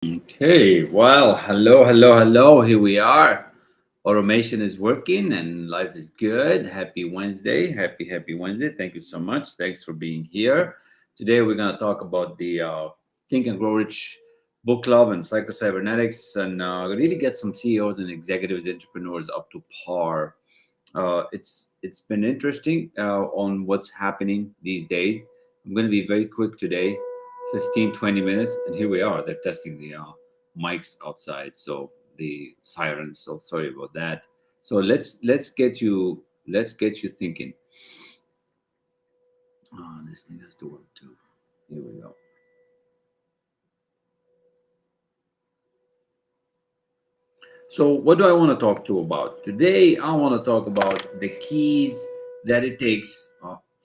Okay, well, hello, hello, hello. Here we are. Automation is working and life is good. Happy Wednesday. Happy Wednesday. Thank you so much. Thanks for being here. Today, we're going to talk about the Think and Grow Rich book club and psycho-cybernetics and really get some CEOs and executives, entrepreneurs up to par. It's been interesting on what's happening these days. I'm going to be very quick today, 15-20 minutes, and here we are. They're testing the mics outside, so the sirens. So sorry about that. So let's get you thinking. Oh, this thing has to work too. Here we go. So, what do I want to talk to about? Today, I want to talk about the keys that it takes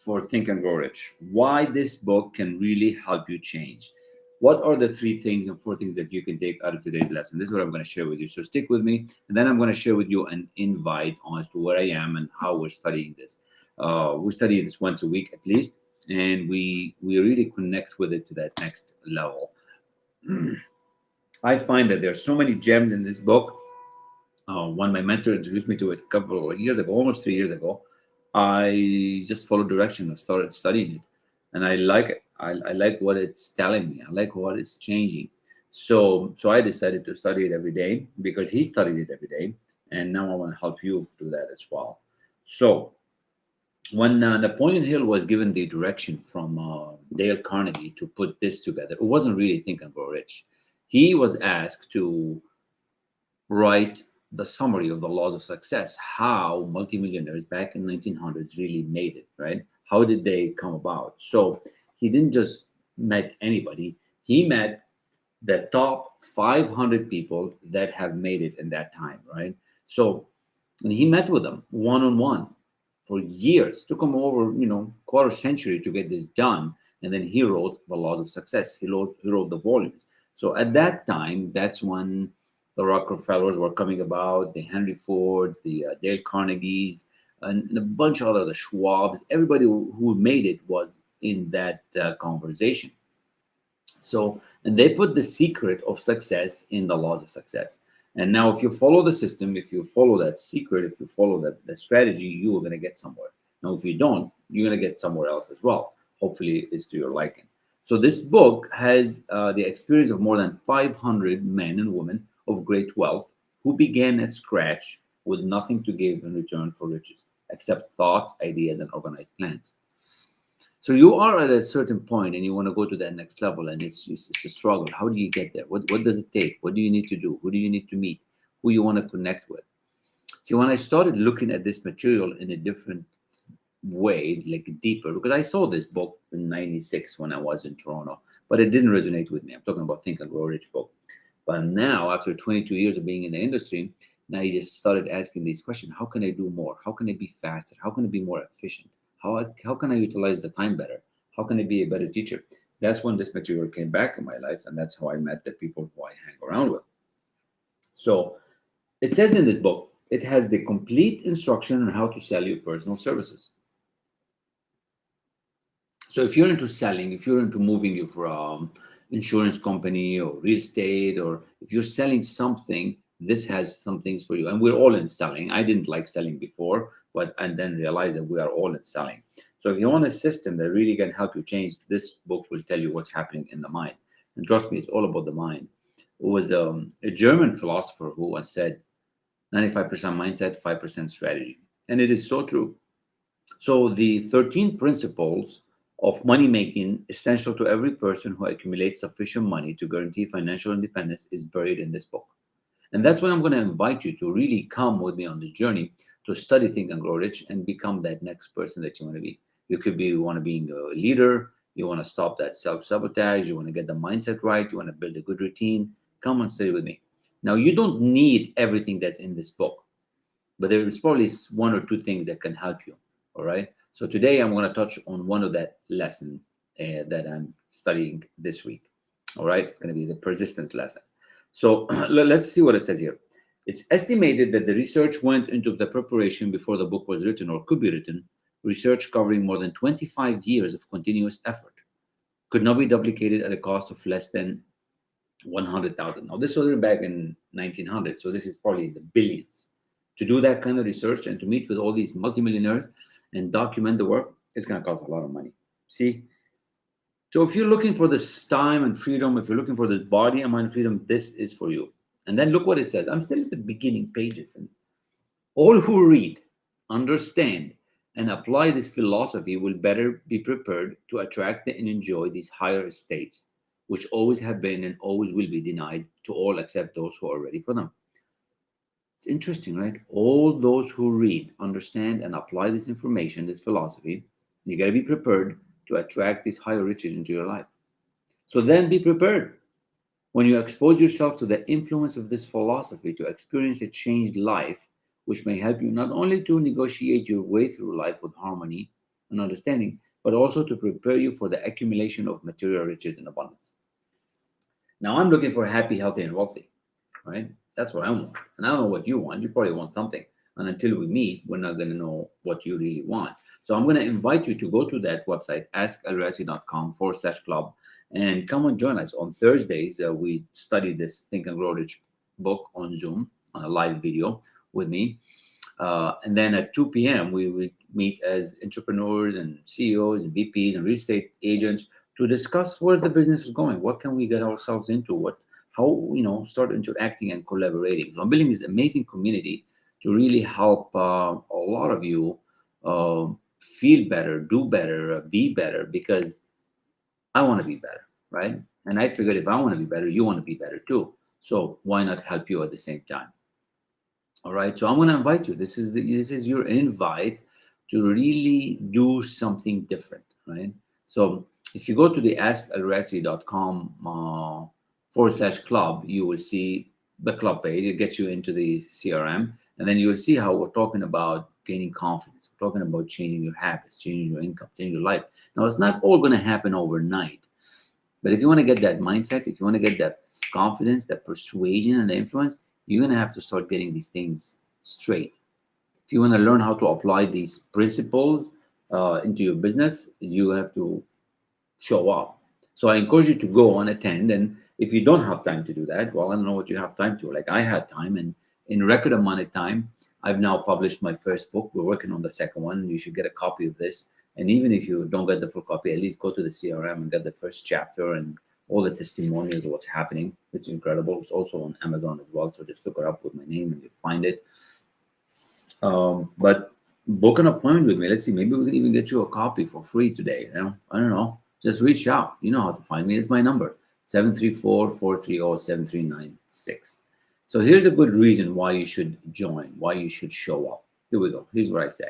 for Think and Grow Rich. Why this book can really help you change. What are the three things and four things that you can take out of today's lesson? This is what I'm going to share with you. So, stick with me, and then I'm going to share with you an invite as to where I am and how we're studying this. We study this once a week at least, and we really connect with it to that next level. I find that there are so many gems in this book. When my mentor introduced me to it a couple of years ago, almost 3 years ago, I just followed direction and started studying it, and I like it. I like what it's telling me. I like what it's changing. So I decided to study it every day because he studied it every day, and now I want to help you do that as well. So when Napoleon Hill was given the direction from Dale Carnegie to put this together, it wasn't really Think and Grow Rich. He was asked to write the summary of the laws of success, how multimillionaires back in 1900s really made it, right? How did they come about? So he didn't just met anybody. He met the top 500 people that have made it in that time, right? So, and he met with them one on one for years. Took him over, quarter century to get this done. And then he wrote the laws of success. He wrote the volumes. So at that time, that's when the Rockefellers were coming about, the Henry Fords, the Dale Carnegies, and a bunch of other, the Schwabs. Everybody who made it was in that conversation. So, and they put the secret of success in the laws of success. And now, if you follow the system, if you follow that secret, if you follow that strategy, you are going to get somewhere. Now, if you don't, you're going to get somewhere else as well. Hopefully, it's to your liking. So, this book has the experience of more than 500 men and women of great wealth who began at scratch with nothing to give in return for riches, except thoughts, ideas, and organized plans. So you are at a certain point and you want to go to that next level, and it's a struggle. How do you get there? What does it take? What do you need to do? Who do you need to meet? Who you want to connect with? See, when I started looking at this material in a different way, like deeper, because I saw this book in '96 when I was in Toronto, but it didn't resonate with me. I'm talking about Think and Grow Rich book. But now, after 22 years of being in the industry, now you just started asking these questions. How can I do more? How can I be faster? How can I be more efficient? How can I utilize the time better? How can I be a better teacher? That's when this material came back in my life, and that's how I met the people who I hang around with. So it says in this book, it has the complete instruction on how to sell your personal services. So if you're into selling, if you're into moving your insurance company or real estate, or if you're selling something, this has some things for you. And we're all in selling. I didn't like selling before, but and then realized that we are all in selling. So if you want a system that really can help you change, this book will tell you what's happening in the mind. And trust me, it's all about the mind. It was a German philosopher who once said, 95% mindset, 5% strategy. And it is so true. So the 13 principles of money making essential to every person who accumulates sufficient money to guarantee financial independence is buried in this book. And that's why I'm going to invite you to really come with me on this journey to study, think, and grow rich and become that next person that you want to be. You could be, you want to be a leader, you want to stop that self-sabotage, you want to get the mindset right, you want to build a good routine. Come and study with me. Now, you don't need everything that's in this book, but there is probably one or two things that can help you. All right. So today I'm going to touch on one of that lesson that I'm studying this week. All right. It's going to be the persistence lesson. So let's see what it says here. It's estimated that the research went into the preparation before the book was written or could be written, research covering more than 25 years of continuous effort, could not be duplicated at a cost of less than 100,000. Now, this was written back in 1900, so this is probably the billions. To do that kind of research and to meet with all these multimillionaires and document the work, it's going to cost a lot of money. See? So if you're looking for this time and freedom, if you're looking for this body and mind freedom, this is for you. And then look what it says. I'm still at the beginning pages. And all who read, understand, and apply this philosophy will better be prepared to attract and enjoy these higher estates, which always have been and always will be denied to all except those who are ready for them. It's interesting, right? All those who read, understand, and apply this information, this philosophy, you got to be prepared to attract these higher riches into your life. So then be prepared. When you expose yourself to the influence of this philosophy to experience a changed life, which may help you not only to negotiate your way through life with harmony and understanding, but also to prepare you for the accumulation of material riches and abundance. Now, I'm looking for happy, healthy, and wealthy, right? That's what I want. And I don't know what you want. You probably want something. And until we meet, we're not going to know what you really want. So I'm going to invite you to go to that website, askelrassi.com/club, and come and join us. On Thursdays, we study this Think and Grow Rich book on Zoom, on a live video with me. And then at 2 p.m., we meet as entrepreneurs and CEOs and VPs and real estate agents to discuss where the business is going. What can we get ourselves into? How start interacting and collaborating. So I'm building this amazing community to really help a lot of you feel better, do better, be better, because I want to be better, right? And I figured if I want to be better, you want to be better too. So why not help you at the same time? All right. So I'm going to invite you. This is your invite to really do something different, right? So if you go to the askelrassi.com /club, you will see the club page. It gets you into the CRM, and then you will see how we're talking about gaining confidence. We're talking about changing your habits, changing your income, changing your life. Now, it's not all going to happen overnight, but if you want to get that mindset, if you want to get that confidence, that persuasion, and the influence, you're going to have to start getting these things straight. If you want to learn how to apply these principles into your business, you have to show up. So I encourage you to go and attend. And if you don't have time to do that, well, I don't know what you have time to. Like I had time, and in record amount of time, I've now published my first book. We're working on the second one. You should get a copy of this. And even if you don't get the full copy, at least go to the CRM and get the first chapter and all the testimonials of what's happening. It's incredible. It's also on Amazon as well. So just look it up with my name and you'll find it. But book an appointment with me. Let's see. Maybe we can even get you a copy for free today. I don't know. Just reach out. You know how to find me. It's my number, 734-430-7396. So here's a good reason why you should join, why you should show up. Here we go. Here's what I say.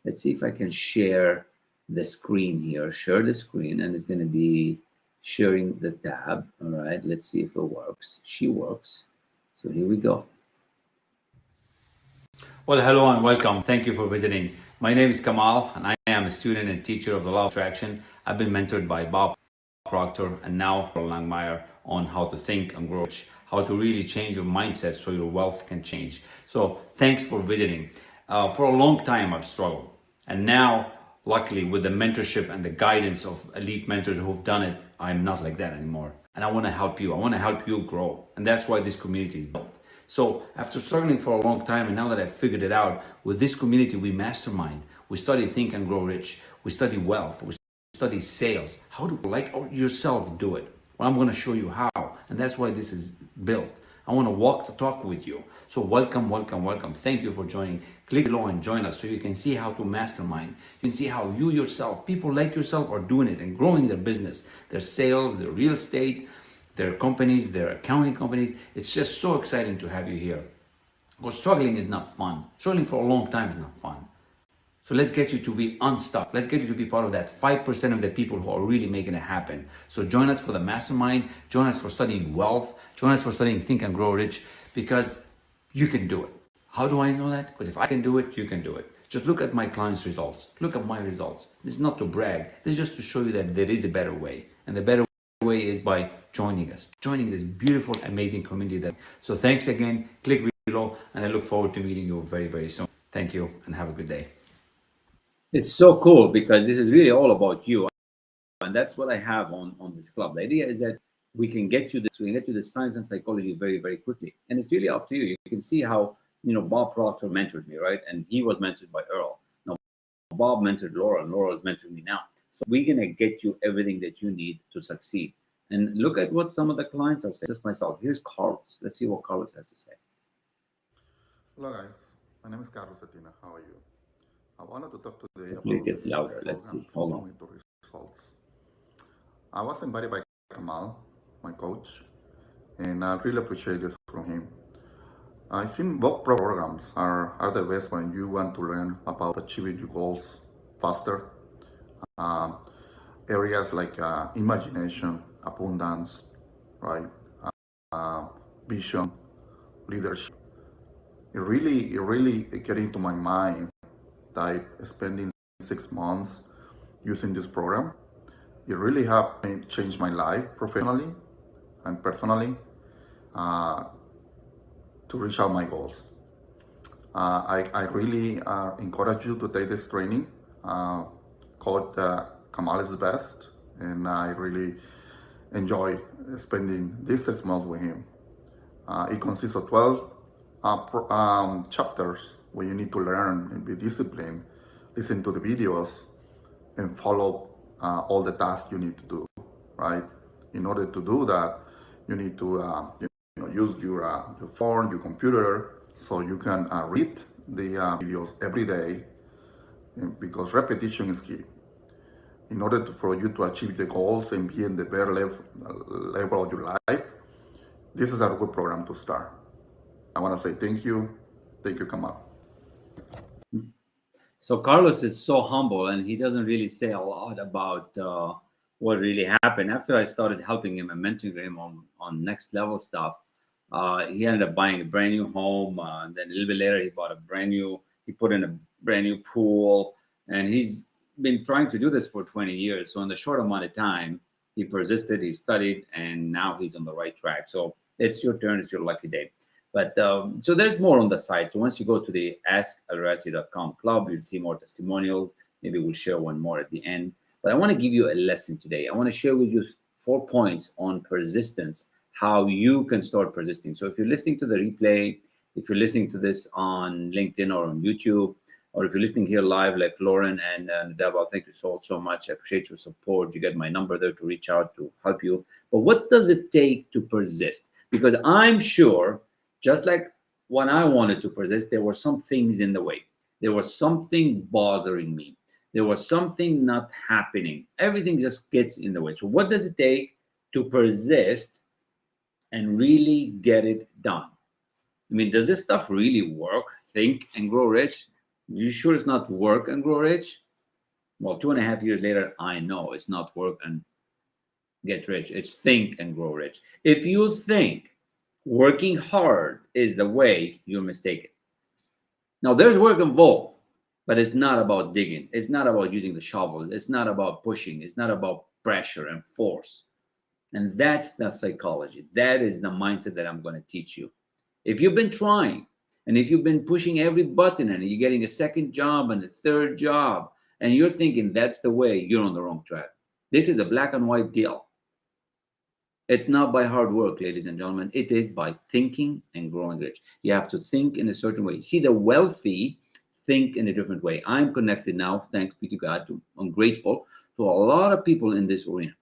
Let's see if I can share the screen here. Share the screen, and it's going to be sharing the tab. All right. Let's see if it works. She works. So here we go. Well, hello and welcome. Thank you for visiting. My name is Kamal, and I am a student and teacher of the law of attraction. I've been mentored by Bob Proctor and now Langmeyer on how to think and grow rich, how to really change your mindset so your wealth can change. So thanks for visiting. For a long time, I've struggled. And now, luckily, with the mentorship and the guidance of elite mentors who've done it, I'm not like that anymore. And I want to help you. I want to help you grow. And that's why this community is built. So after struggling for a long time, and now that I've figured it out, with this community, we mastermind, we study Think and Grow Rich, we study wealth, we study sales. How to, like yourself, do it? Well, I'm going to show you how, and that's why this is built. I want to walk the talk with you. So welcome, welcome, welcome. Thank you for joining. Click below and join us so you can see how to mastermind. You can see how you yourself, people like yourself, are doing it and growing their business, their sales, their real estate, their companies, their accounting companies. It's just so exciting to have you here. Because struggling is not fun. Struggling for a long time is not fun. So let's get you to be unstuck. Let's get you to be part of that 5% of the people who are really making it happen. So join us for the mastermind. Join us for studying wealth. Join us for studying Think and Grow Rich, because you can do it. How do I know that? Because if I can do it, you can do it. Just look at my clients' results. Look at my results. This is not to brag. This is just to show you that there is a better way. And the better way is by joining us, joining this beautiful, amazing community. So thanks again. Click below, and I look forward to meeting you very, very soon. Thank you, and have a good day. It's so cool because this is really all about you, and that's what I have on this club. The idea is that we can get you this. We can get you the science and psychology very, very quickly. And it's really up to you. You can see how, Bob Proctor mentored me, right? And he was mentored by Earl. Now, Bob mentored Laura, and Laura is mentoring me now. So we're gonna get you everything that you need to succeed. And look at what some of the clients are saying. Just myself. Here's Carlos. Let's see what Carlos has to say. Hello guys, my name is Carlos Cetina. How are you? I wanted to talk today Hopefully it about gets the louder. Let's program see. from Hold on. Journey to Results. I was invited by Kamal, my coach, and I really appreciate this from him. I think both programs are the best when you want to learn about achieving your goals faster. Um, Areas like imagination, abundance, right? Uh, Vision, leadership. It really get into my mind that spending 6 months using this program, it really helped me change my life professionally and personally uh, to reach out my goals. I really encourage you to take this training uh, called Kamal is the Best, and I really enjoy spending these 6 months with him. It consists of 12 chapters where you need to learn and be disciplined, listen to the videos, and follow all the tasks you need to do, right? In order to do that, you need to use your phone, your computer, so you can read the videos every day, because repetition is key. In order for you to achieve the goals and be in the better level of your life, this is a good program to start. I want to say thank you. Thank you, Kamal. So Carlos is so humble, and he doesn't really say a lot about what really happened. After I started helping him and mentoring him on next level stuff, he ended up buying a brand new home. And then a little bit later, he bought a brand new. He put in a brand new pool, and he's been trying to do this for 20 years. So in the short amount of time, he persisted, he studied, and now he's on the right track. So it's your turn. It's your lucky day. But so there's more on the site. So once you go to the askelrassi.com club, you'll see more testimonials. Maybe we'll share one more at the end. But I want to give you a lesson today. I want to share with you 4 points on persistence, how you can start persisting. So if you're listening to the replay, if you're listening to this on LinkedIn or on YouTube, or if you're listening here live, like Lauren and Deva, thank you so much. I appreciate your support. You get my number there to reach out to help you. But what does it take to persist? Because I'm sure, just like when I wanted to persist, there were some things in the way. There was something bothering me. There was something not happening. Everything just gets in the way. So what does it take to persist and really get it done? I mean, does this stuff really work? Think and grow rich? You sure it's not work and grow rich? Well, 2.5 years later, I know it's not work and get rich. It's think and grow rich. If you think working hard is the way, you're mistaken. Now, there's work involved, but it's not about digging. It's not about using the shovel. It's not about pushing. It's not about pressure and force. And that's the psychology. That is the mindset that I'm going to teach you. If you've been trying, and if you've been pushing every button and you're getting a second job and a third job, and you're thinking that's the way, you're on the wrong track. This is a black and white deal. It's not by hard work, ladies and gentlemen. It is by thinking and growing rich. You have to think in a certain way. See, the wealthy think in a different way. I'm connected now, thanks be to God. I'm grateful to a lot of people in this arena.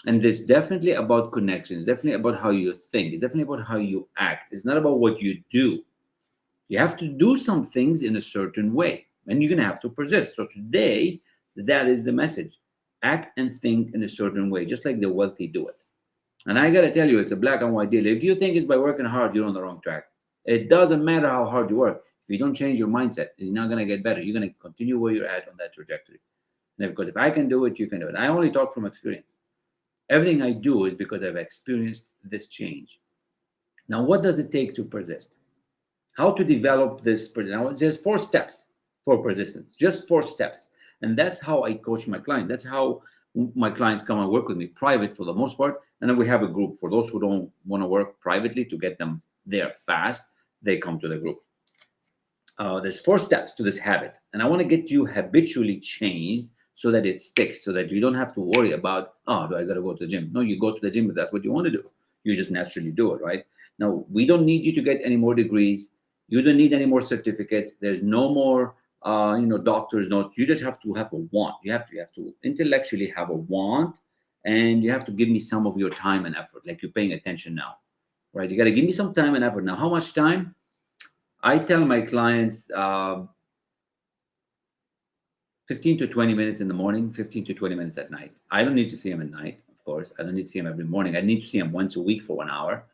And it's definitely about connections. It's definitely about how you think. It's definitely about how you act. It's not about what you do. You have to do some things in a certain way, and you're going to have to persist. So today, that is the message. Act and think in a certain way, just like the wealthy do it. And I got to tell you, it's a black and white deal. If you think it's by working hard, you're on the wrong track. It doesn't matter how hard you work. If you don't change your mindset, you're not going to get better. You're going to continue where you're at on that trajectory. And because if I can do it, you can do it. I only talk from experience. Everything I do is because I've experienced this change. Now, what does it take to persist? How to develop this? Now, there's 4 steps for persistence, just 4 steps. And that's how I coach my client. That's how my clients come and work with me, private for the most part. And then we have a group for those who don't want to work privately to get them there fast. They come to the group. There's 4 steps to this habit. And I want to get you habitually changed so that it sticks, so that you don't have to worry about, oh, do I got to go to the gym? No, you go to the gym if that's what you want to do. You just naturally do it, right? Now, we don't need you to get any more degrees. You don't need any more certificates. There's no more, doctor's notes. You just have to have a want. You have to intellectually have a want, and you have to give me some of your time and effort, like you're paying attention now, right? You got to give me some time and effort. Now, how much time? I tell my clients 15 to 20 minutes in the morning, 15 to 20 minutes at night. I don't need to see them at night, of course. I don't need to see them every morning. I need to see them once a week for 1 hour,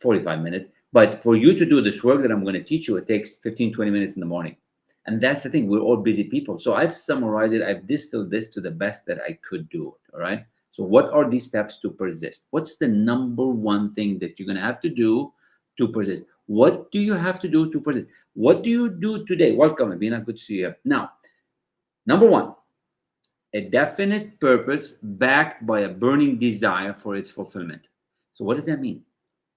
45 minutes. But for you to do this work that I'm going to teach you, it takes 15, 20 minutes in the morning. And that's the thing. We're all busy people. So I've summarized it. I've distilled this to the best that I could do. All right. So what are these steps to persist? What's the number one thing that you're going to have to do to persist? What do you have to do to persist? What do you do today? Welcome, Abina. Good to see you here. Now, number one, a definite purpose backed by a burning desire for its fulfillment. So what does that mean?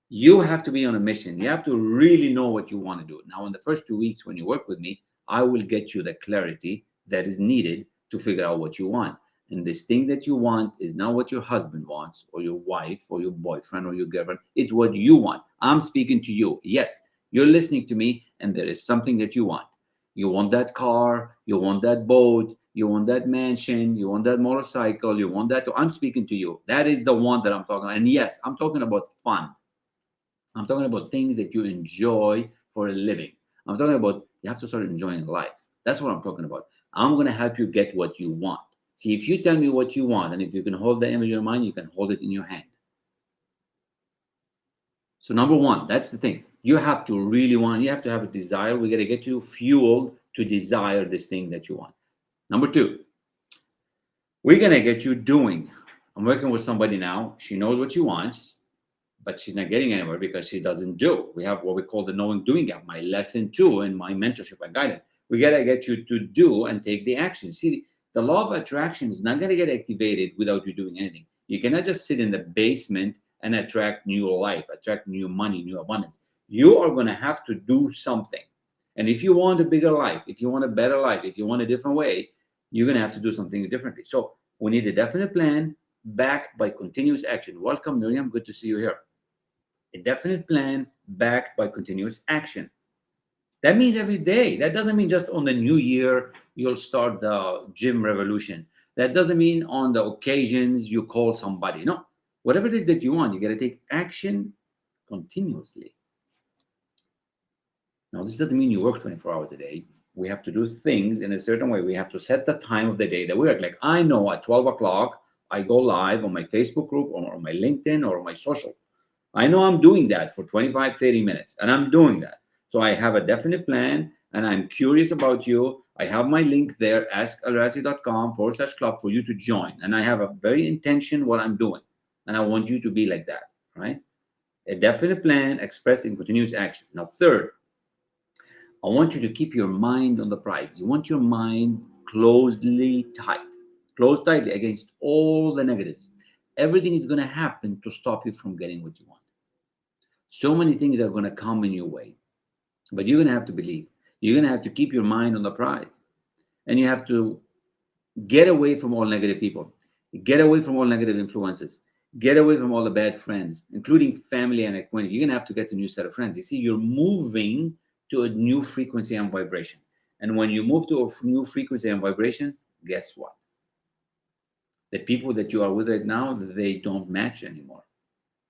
You have to be on a mission. You have to really know what you want to do. Now, in the first 2 weeks when you work with me, I will get you the clarity that is needed to figure out what you want. And this thing that you want is not what your husband wants, or your wife, or your boyfriend, or your girlfriend. It's what you want. I'm speaking to you. Yes, you're listening to me, and there is something that you want. You want that car, you want that boat, you want that mansion, you want that motorcycle, you want that. I'm speaking to you. That is the one that I'm talking about. And yes, I'm talking about fun. I'm talking about things that you enjoy for a living. I'm talking about you have to start enjoying life. That's what I'm talking about. I'm going to help you get what you want. See, if you tell me what you want, and if you can hold the image in your mind, you can hold it in your hand. So number one, that's the thing. You have to really want, you have to have a desire. We got to get you fueled to desire this thing that you want. Number two, we're going to get you doing. I'm working with somebody now. She knows what she wants, but she's not getting anywhere because she doesn't do. We have what we call the knowing doing gap, my lesson 2 in my mentorship and guidance. We got to get you to do and take the action. See, the law of attraction is not going to get activated without you doing anything. You cannot just sit in the basement and attract new life, attract new money, new abundance. You are going to have to do something. And if you want a bigger life, if you want a better life, if you want a different way, you're going to have to do some things differently. So we need a definite plan backed by continuous action. Welcome, Miriam. Good to see you here. A definite plan backed by continuous action. That means every day. That doesn't mean just on the new year you'll start the gym revolution. That doesn't mean on the occasions you call somebody. No, whatever it is that you want, you got to take action continuously. Now, this doesn't mean you work 24 hours a day. We have to do things in a certain way. We have to set the time of the day that we work. Like I know at 12 o'clock, I go live on my Facebook group or on my LinkedIn or on my social. I know I'm doing that for 25, 30 minutes, and I'm doing that. So I have a definite plan, and I'm curious about you. I have my link there, askelrassi.com/club for you to join. And I have a very intention what I'm doing. And I want you to be like that, right? A definite plan expressed in continuous action. Now, third, I want you to keep your mind on the prize. You want your mind closed tightly against all the negatives. Everything is going to happen to stop you from getting what you want. So many things are going to come in your way, but you're going to have to believe. You're going to have to keep your mind on the prize, and you have to get away from all negative people, get away from all negative influences, get away from all the bad friends, including family and acquaintances. You're going to have to get a new set of friends. You see, you're moving to a new frequency and vibration. And when you move to a new frequency and vibration, guess what? The people that you are with right now, they don't match anymore.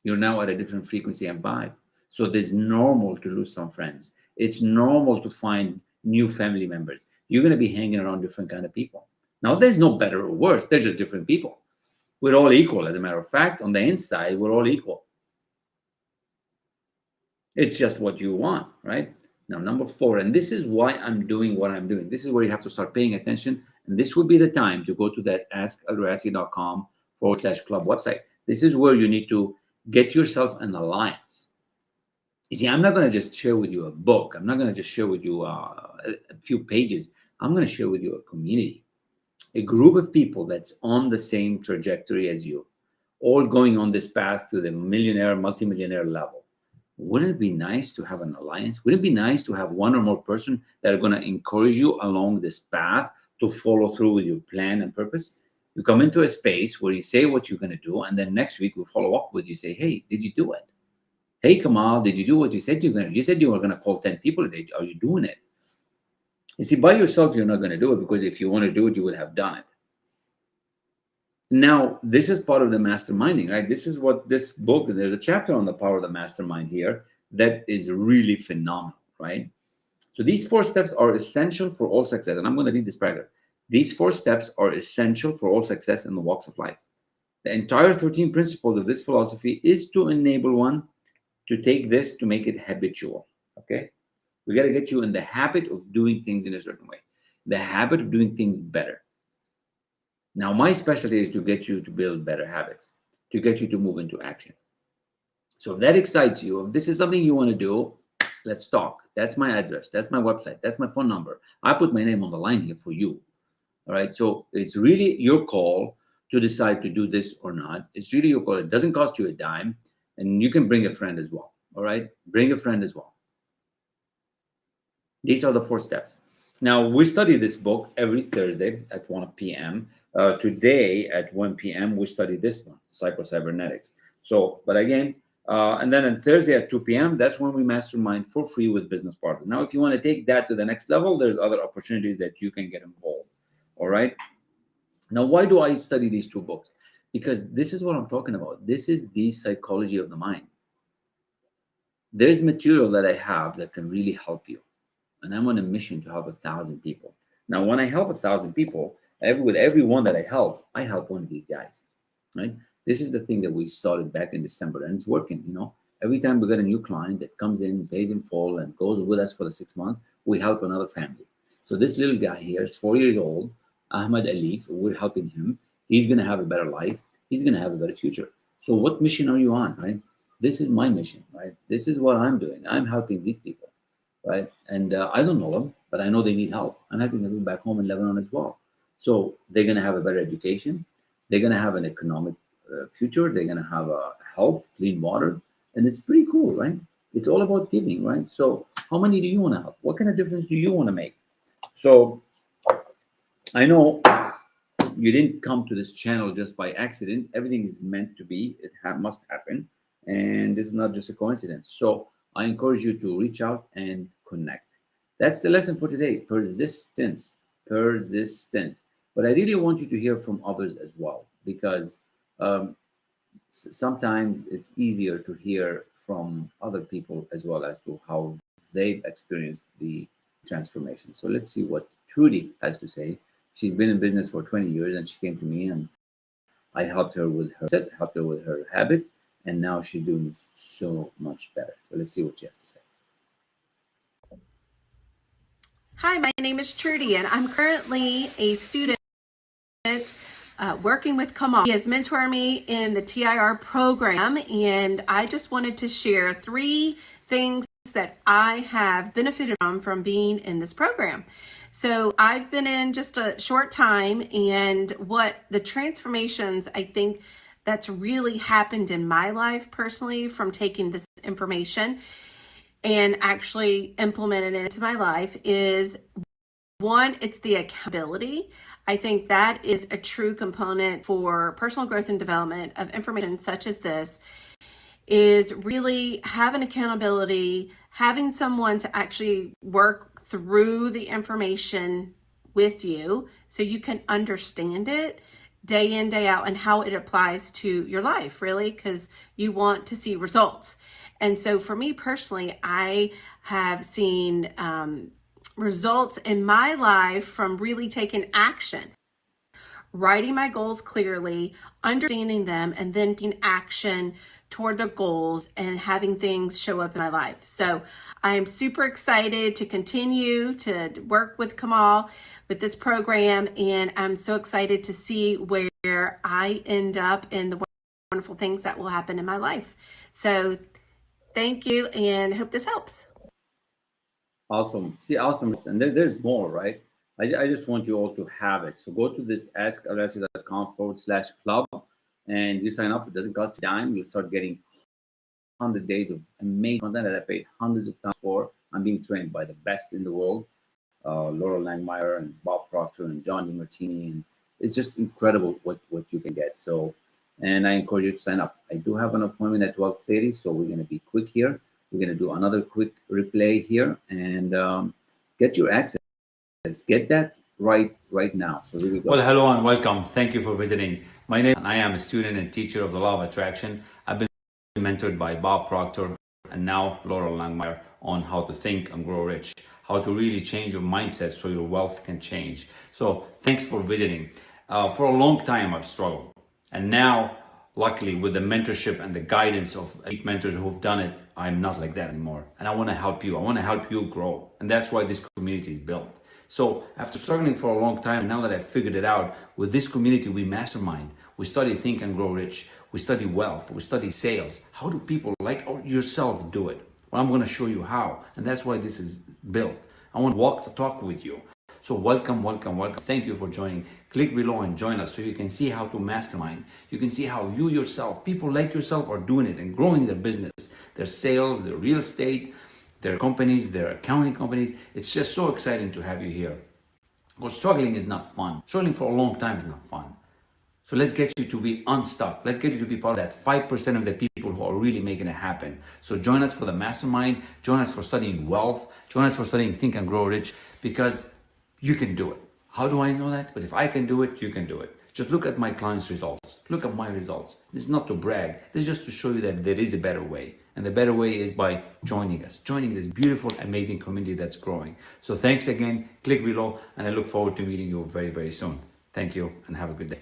You're now at a different frequency and vibe. So it's normal to lose some friends. It's normal to find new family members. You're going to be hanging around different kind of people. Now, there's no better or worse. There's just different people. We're all equal. As a matter of fact, on the inside, we're all equal. It's just what you want, right? Now, number 4, and this is why I'm doing what I'm doing. This is where you have to start paying attention. And this would be the time to go to that askelrassi.com/club website. This is where you need to get yourself an alliance. You see, I'm not going to just share with you a book. I'm not going to just share with you a few pages. I'm going to share with you a community, a group of people that's on the same trajectory as you, all going on this path to the millionaire, multimillionaire level. Wouldn't it be nice to have an alliance? Wouldn't it be nice to have one or more person that are going to encourage you along this path to follow through with your plan and purpose, you come into a space where you say what you're going to do, and then next week we follow up with you, say, hey, did you do it? Hey, Kamal, did you do what you said you're going to do? You said you were going to call 10 people today. Are you doing it? You see, by yourself, you're not going to do it, because if you want to do it, you would have done it. Now, this is part of the masterminding, right? This is what this book, there's a chapter on the power of the mastermind here that is really phenomenal, right? So these 4 steps are essential for all success. And I'm going to read this paragraph. These 4 steps are essential for all success in the walks of life. The entire 13 principles of this philosophy is to enable one to take this to make it habitual, okay? We got to get you in the habit of doing things in a certain way, the habit of doing things better. Now, my specialty is to get you to build better habits, to get you to move into action. So if that excites you, if this is something you want to do, let's talk. That's my address. That's my website. That's my phone number. I put my name on the line here for you. All right. So it's really your call to decide to do this or not. It's really your call. It doesn't cost you a dime. And you can bring a friend as well. All right. Bring a friend as well. These are the 4 steps. Now, we study this book every Thursday at 1 p.m. Today at 1 p.m., we study this one, Psycho-Cybernetics. So, but again, and then on Thursday at 2 p.m., that's when we mastermind for free with business partners. Now, if you want to take that to the next level, there's other opportunities that you can get involved. All right. Now, why do I study these 2 books? Because this is what I'm talking about. This is the psychology of the mind. There's material that I have that can really help you. And I'm on a mission to help 1,000 people. Now, when I help 1,000 people, with every one that I help one of these guys, right? This is the thing that we started back in December, and it's working. You know, every time we get a new client that comes in, pays in full, and goes with us for the 6 months, we help another family. So this little guy here is 4 years old, Ahmed Alif. We're helping him. He's going to have a better life. He's going to have a better future. So what mission are you on, right? This is my mission, right? This is what I'm doing. I'm helping these people, right? And I don't know them, but I know they need help. I'm helping them back home in Lebanon as well. So they're going to have a better education. They're going to have an economic future. They're going to have a health, clean water. And it's pretty cool, right? It's all about giving, right? So how many do you want to help? What kind of difference do you want to make? So I know you didn't come to this channel just by accident. Everything is meant to be. It must happen. And this is not just a coincidence. So I encourage you to reach out and connect. That's the lesson for today. Persistence. Persistence. But I really want you to hear from others as well, because sometimes it's easier to hear from other people as well as to how they've experienced the transformation. So let's see what Trudy has to say. She's been in business for 20 years, and she came to me and I helped her with her set, helped her with her habit, and now she's doing so much better. So let's see what she has to say. Hi, my name is Trudy, and I'm currently a student working with Kamal. He has mentored me in the TIR program, and I just wanted to share 3 things that I have benefited from being in this program. So I've been in just a short time, and what the transformations I think that's really happened in my life personally from taking this information and actually implementing it into my life is, 1, it's the accountability. I think that is a true component for personal growth and development of information such as this, is really having accountability, having someone to actually work through the information with you so you can understand it day in, day out, and how it applies to your life, really, because you want to see results. And so for me personally, I have seen results in my life from really taking action, writing my goals clearly, understanding them, and then taking action toward the goals and having things show up in my life. So I am super excited to continue to work with Kamal with this program, and I'm so excited to see where I end up and the wonderful things that will happen in my life. So thank you, and hope this helps. Awesome. See, awesome. And there's more, right? I just want you all to have it. So go to this askelrassi.com/club and you sign up. It doesn't cost you a dime. You'll start getting 100 days of amazing content that I paid hundreds of thousands for. I'm being trained by the best in the world. Laurel Langmeyer and Bob Proctor and John DiMartini, and it's just incredible what you can get. So, and I encourage you to sign up. I do have an appointment at 12:30, so we're going to be quick here. We're going to do another quick replay here, and get your access. Get that right now. So here we go. Well, hello and welcome. Thank you for visiting. My name, and I am a student and teacher of the Law of Attraction. I've been mentored by Bob Proctor and now Laurel Langmeyer on how to think and grow rich, how to really change your mindset so your wealth can change. So thanks for visiting. For a long time, I've struggled. And now, luckily, with the mentorship and the guidance of elite mentors who've done it, I'm not like that anymore. And I want to help you. I want to help you grow. And that's why this community is built. So after struggling for a long time, now that I've figured it out, with this community, we mastermind. We study Think and Grow Rich. We study wealth. We study sales. How do people like yourself do it? Well, I'm going to show you how. And that's why this is built. I want to walk the talk with you. So welcome, welcome, welcome. Thank you for joining. Click below and join us so you can see how to mastermind. You can see how you yourself, people like yourself, are doing it and growing their business, their sales, their real estate, their companies, their accounting companies. It's just so exciting to have you here. Because struggling is not fun. Struggling for a long time is not fun. So let's get you to be unstuck. Let's get you to be part of that 5% of the people who are really making it happen. So join us for the mastermind. Join us for studying wealth. Join us for studying Think and Grow Rich, because you can do it. How do I know that? Because if I can do it, you can do it. Just look at my clients' results. Look at my results. This is not to brag. This is just to show you that there is a better way. And the better way is by joining us, joining this beautiful, amazing community that's growing. So thanks again. Click below, and I look forward to meeting you very, very soon. Thank you, and have a good day.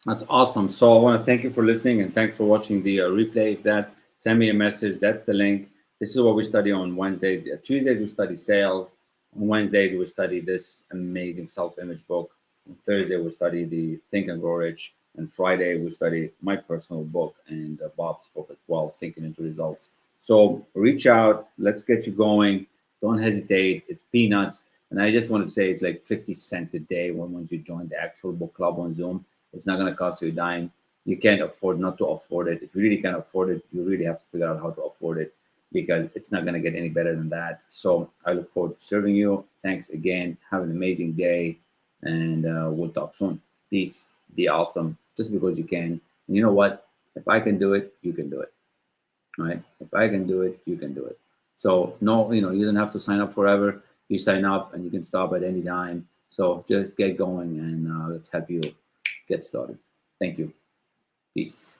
That's awesome. So I want to thank you for listening, and thanks for watching the replay. If that, send me a message. That's the link. This is what we study on Wednesdays. Tuesdays, we study sales. On Wednesdays, we study this amazing self-image book. On Thursday, we study the Think and Grow Rich. And Friday, we study my personal book and Bob's book as well, Thinking into Results. So reach out. Let's get you going. Don't hesitate. It's peanuts. And I just want to say it's like 50 cents a day once you join the actual book club on Zoom. It's not going to cost you a dime. You can't afford not to afford it. If you really can't afford it, you really have to figure out how to afford it, because it's not going to get any better than that. So I look forward to serving you. Thanks again. Have an amazing day, and we'll talk soon. Peace. Be awesome just because you can. And you know what? If I can do it, you can do it. Right? If I can do it, you can do it. So no, you don't have to sign up forever. You sign up and you can stop at any time. So just get going, and let's help you get started. Thank you. Peace.